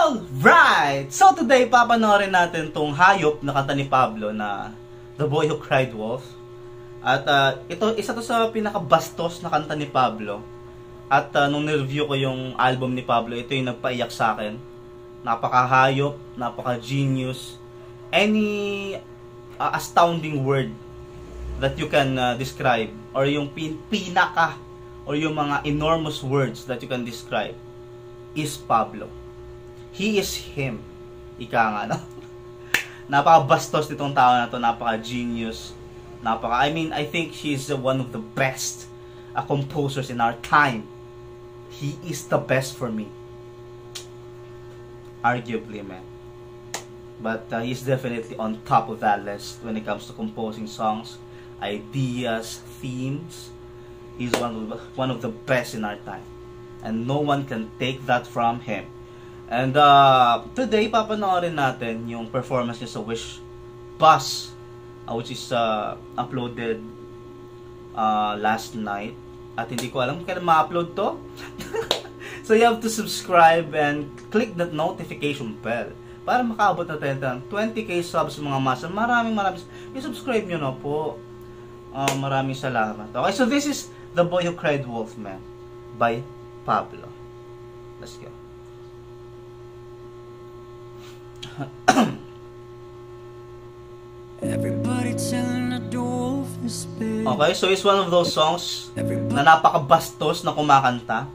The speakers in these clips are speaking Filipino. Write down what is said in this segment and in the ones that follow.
Alright! So today, papanoorin natin tong hayop na kanta ni Pablo na The Boy Who Cried Wolf. At ito, isa to sa pinakabastos na kanta ni Pablo. At nung nireview ko yung album ni Pablo, ito yung nagpaiyak sa akin. Napaka-hayop, napaka-genius. Any astounding word that you can describe, or yung pinaka, or yung mga enormous words that you can describe, is Pablo. He is him. Ika nga, no? Napaka-bastos nitong tao na to, napaka-genius. I think he's one of the best composers in our time. He is the best for me. Arguably, man. But he's definitely on top of that list when it comes to composing songs, ideas, themes. He's one of the best in our time. And no one can take that from him. And today, papanoorin natin yung performance niya sa Wish Bus, which is uploaded last night. At hindi ko alam kung kailan ma-upload to. So you have to subscribe and click that notification bell para makaabot natin ng 20k subs mga masa. Maraming i-subscribe nyo na po. Maraming salamat. Okay, so this is The Boy Who Cried Wolf, man, by Pablo. Let's go. Okay, so it's one of those songs na napakabastos na kumakanta.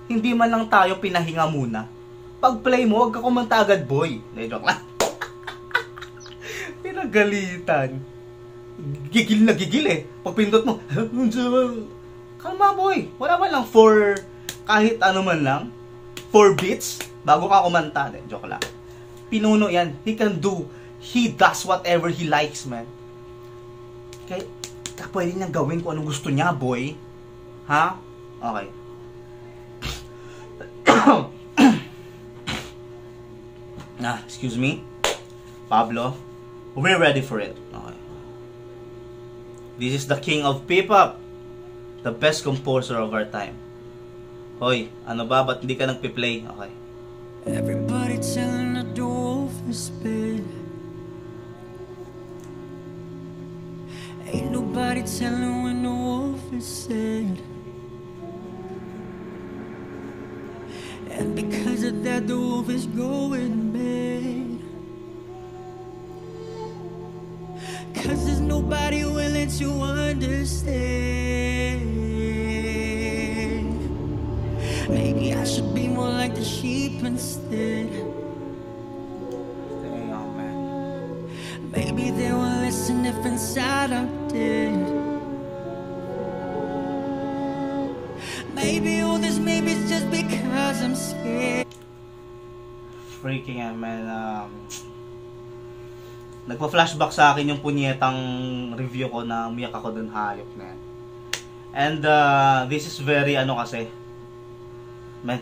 Hindi man lang tayo pinahinga muna. Pag play mo, huwag ka kumanta agad, boy. Joke lang. Pinagalitan. Gigil na gigil eh. Pag pindot mo, kalma, boy. Wala man lang for kahit ano man lang, 4 beats bago ka kumanta. Joke lang. Pinuno yan. He does whatever he likes, man. Kaya pwede niyang gawin kung anong gusto niya, boy. Ha? Okay. Excuse me. Pablo, we're ready for it. Okay. This is the king of P-pop. The best composer of our time. Hoy, ano ba? Ba't hindi ka nagpi-play? Okay. Everybody telling the wolf is big. Ain't nobody telling when the wolf is sad. And because of that, the wolf is going mad. Cause there's nobody willing to understand. Maybe I should be more like the sheep instead. Damn, man. Maybe they will listen if inside I'm dead. Maybe all this maybe's just because I'm scared. Freaking out, man. Nagpa-flashback sa akin yung punyetang review ko na umiyak ako dun, hayop, man. And this is very kasi, man,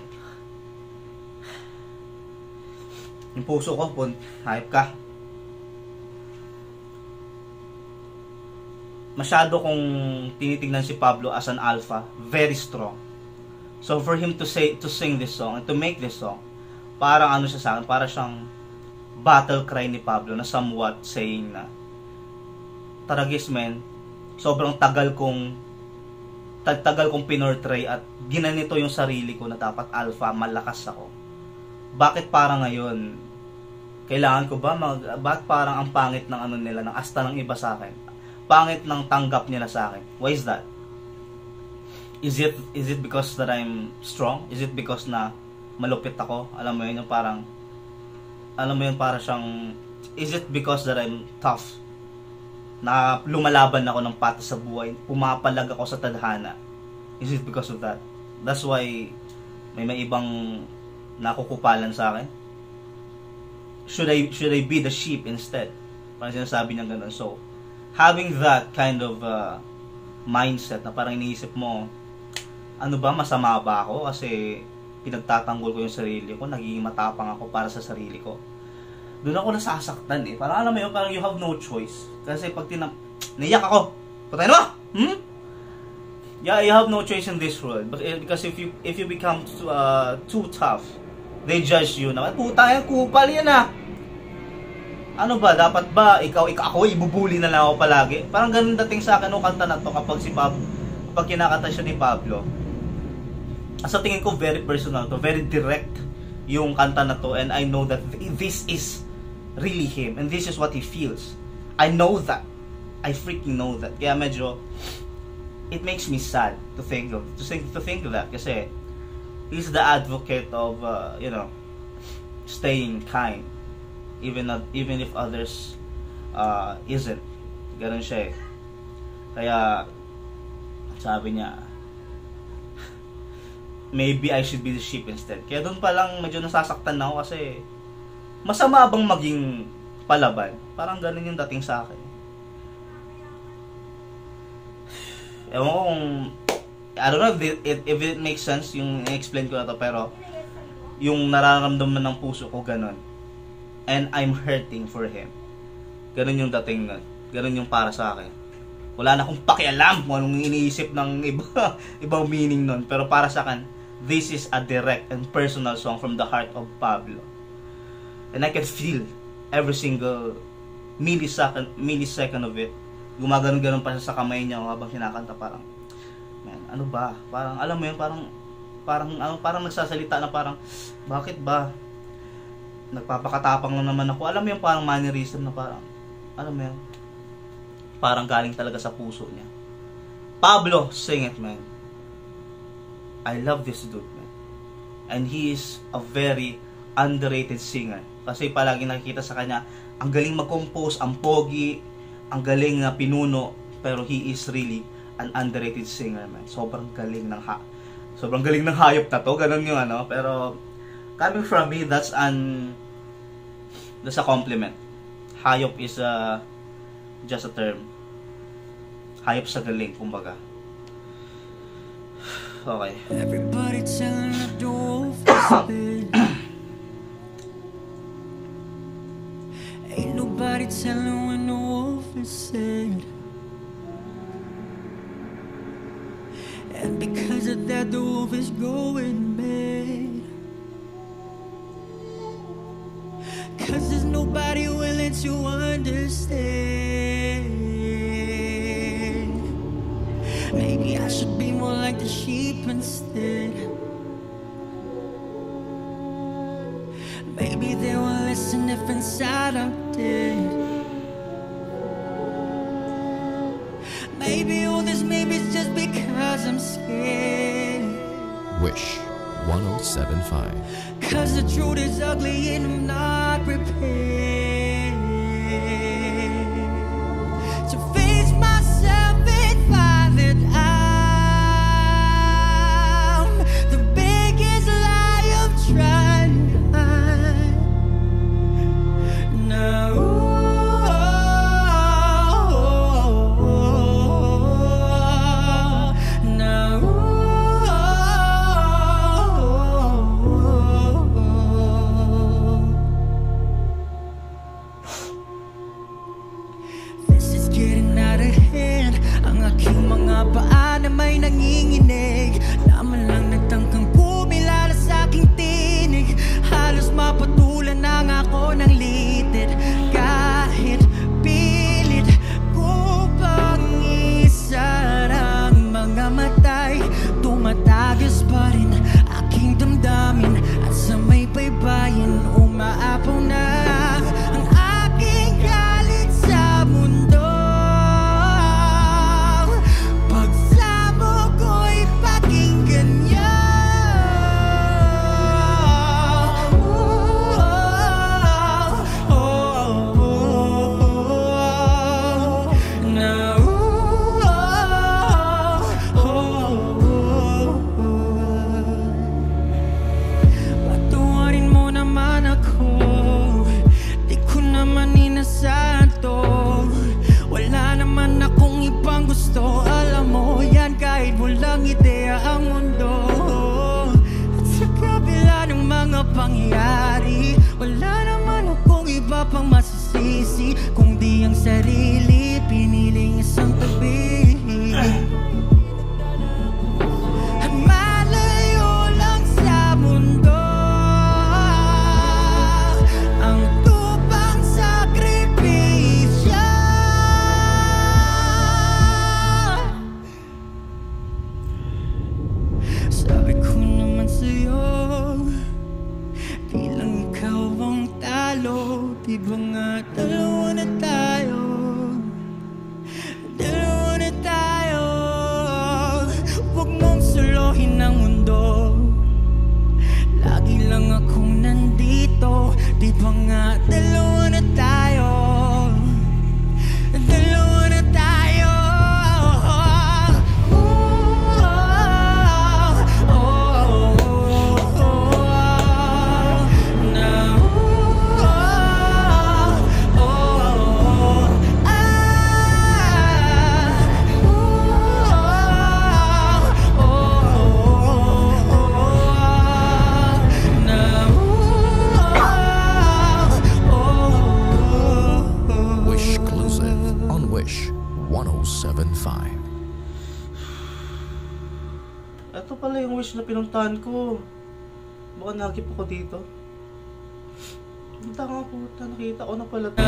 yung puso ko, hayop ka. Masyado kong tinitingnan si Pablo as an alpha, very strong. So for him to sing this song and to make this song, parang ano siya sa akin, para siyang battle cry ni Pablo na somewhat saying na, Taragis, man, sobrang tagal kong pinortray at ginanito yung sarili ko na dapat alpha, malakas ako. Bakit parang ngayon kailangan ko ba bakit parang ang pangit ng ano nila, ng asta ng iba sa akin? Pangit ng tanggap nila sa akin. Why is that? Is it because that I'm strong? Is it because na malupit ako? Alam mo yun, yung parang, para siyang, is it because that I'm tough? Na lumalaban ako ng patas sa buhay, pumapalag ako sa tadhana. Is it because of that? That's why may ibang nakukupalan sa akin. Should I be the sheep instead? Parang sinasabi niya ganun. So, having that kind of mindset na parang iniisip mo, ano ba, masama ba ako kasi pinagtatanggol ko yung sarili ko, nagiging matapang ako para sa sarili ko. Doon ako nasasaktan eh. Parang alam mo yun, parang you have no choice. Kasi pag naiyak ako, patay na ba? Yeah, you have no choice in this world. Because if you become too tough, They judge you na, puta yan, kupal yan ah. Ano ba, dapat ba ako ibubuli na lang ako palagi? Parang ganun dating sa akin nung kanta na to kapag kapag kinakanta siya ni Pablo. Sa tingin ko very personal to, very direct yung kanta na to, and I know that this is really him and this is what he feels. I know that. I freaking know that. Kaya medyo it makes me sad to think of that kasi he's the advocate of staying kind even if others isn't. Ganun siya eh. Kaya sabi niya, maybe I should be the sheep instead. Kaya doon pa lang medyo nasasaktan na ako kasi masama bang maging palaban? Parang ganun yung dating sa akin. Ewan ko kung I don't know if it makes sense yung i-explain ko na to, pero yung nararamdaman ng puso ko ganun. And I'm hurting for him. Ganun yung dating nun. Ganun yung para sa akin. Wala na akong pakialam kung anong iniisip ng ibang meaning nun. Pero para sa akin, this is a direct and personal song from the heart of Pablo. And I can feel every single millisecond of it. Gumaganon-ganon pa siya sa kamay niya habang kinakanta. Parang, man, ano ba? Parang, alam mo yun, parang nagsasalita na parang, bakit ba? Nagpapakatapang lang naman ako. Alam mo yung parang mannerism na parang, alam mo yun, parang galing talaga sa puso niya. Pablo, sing it, man. I love this dude, man. And he is a very underrated singer. Kasi palagi nakikita sa kanya, ang galing mag-compose, ang pogi, ang galing na pinuno, pero he is really an underrated singer, man. Sobrang galing ng hayop na to, ganun yung ano, pero coming from me, that's a compliment. Hayop is just a term. Hayop sa galing, kumbaga. Okay. Everybody telling the wolf is dead. Ain't nobody telling when the wolf is sad. And because of that, the wolf is going mad. Cause there's nobody willing to understand. Maybe I should be more like the sheep instead. Maybe they will listen if inside I'm dead. Maybe all this maybe's just because I'm scared. Wish 1075. Cause the truth is ugly and I'm not prepared to face myself and find that I'm the biggest lie I've tried to hide. Now paa na may nanginginig, naman lang nagtangkang kumilala sa aking tinig. Halos mapatulan na nga ako ng litid, kahit pilit ko pang isarang mga matay. Tumatagas pa rin aking damdamin, at sa may baybayin umaapaw na ang aking galit sa mundo. Wala naman akong ibang gusto, alam mo yan, kahit walang ideya ang mundo. At sa kabila ng mga pangyayari, wala naman akong iba pang masisisi, kung di ang sarili piniling isang tabi. At malayo lang sa mundo dalawa na tayo. Dalawa na tayo. Huwag mong suluhin ang mundo. Lagi lang akong nandito. Di ba nga dalawa na tayo? Dalawa na tayo. Wish 107.5. Ito pala yung Wish na pinuntahan ko. Baka nagip ako dito. Kita nga po, nakita ko na pala ito.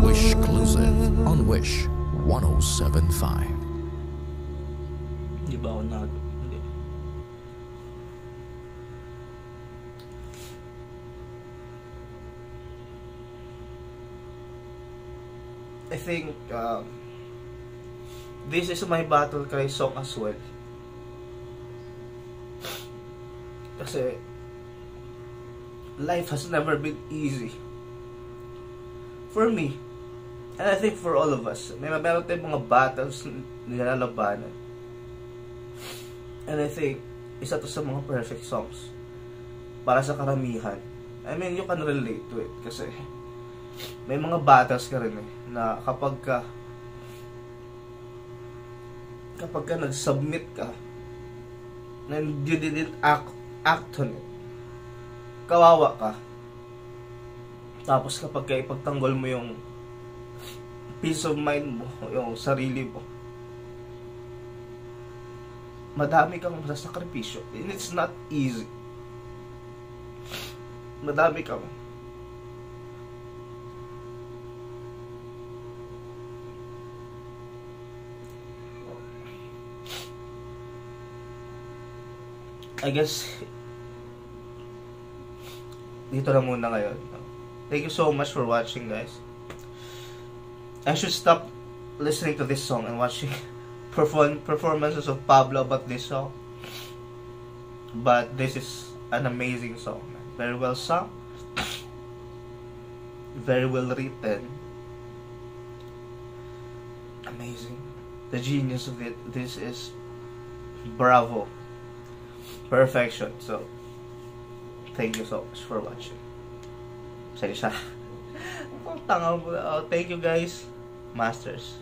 Wish exclusive on Wish 107.5. Hindi ba ako nagip? Hindi. I think this is my battle cry song as well. Kasi life has never been easy for me, and I think for all of us. Meron tayong mga battles na nilalabanan, and I think isa to sa mga perfect songs para sa karamihan. I mean, you can relate to it kasi may mga battles ka rin na kapag ka nag-submit ka and you didn't act on it, kawawa ka. Tapos kapag ka ipagtanggol mo yung peace of mind mo, yung sarili mo, madami kang masasakripisyo, and it's not easy. Madami kang I guess dito na muna ngayon. Thank you so much for watching, guys. I should stop listening to this song and watching performances of Pablo about this song. But this is an amazing song. Very well sung. Very well written. Amazing. The genius of it. This is bravo. Perfection. So, thank you so much for watching. Sorry. Thank you, guys. Masters.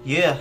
Yeah.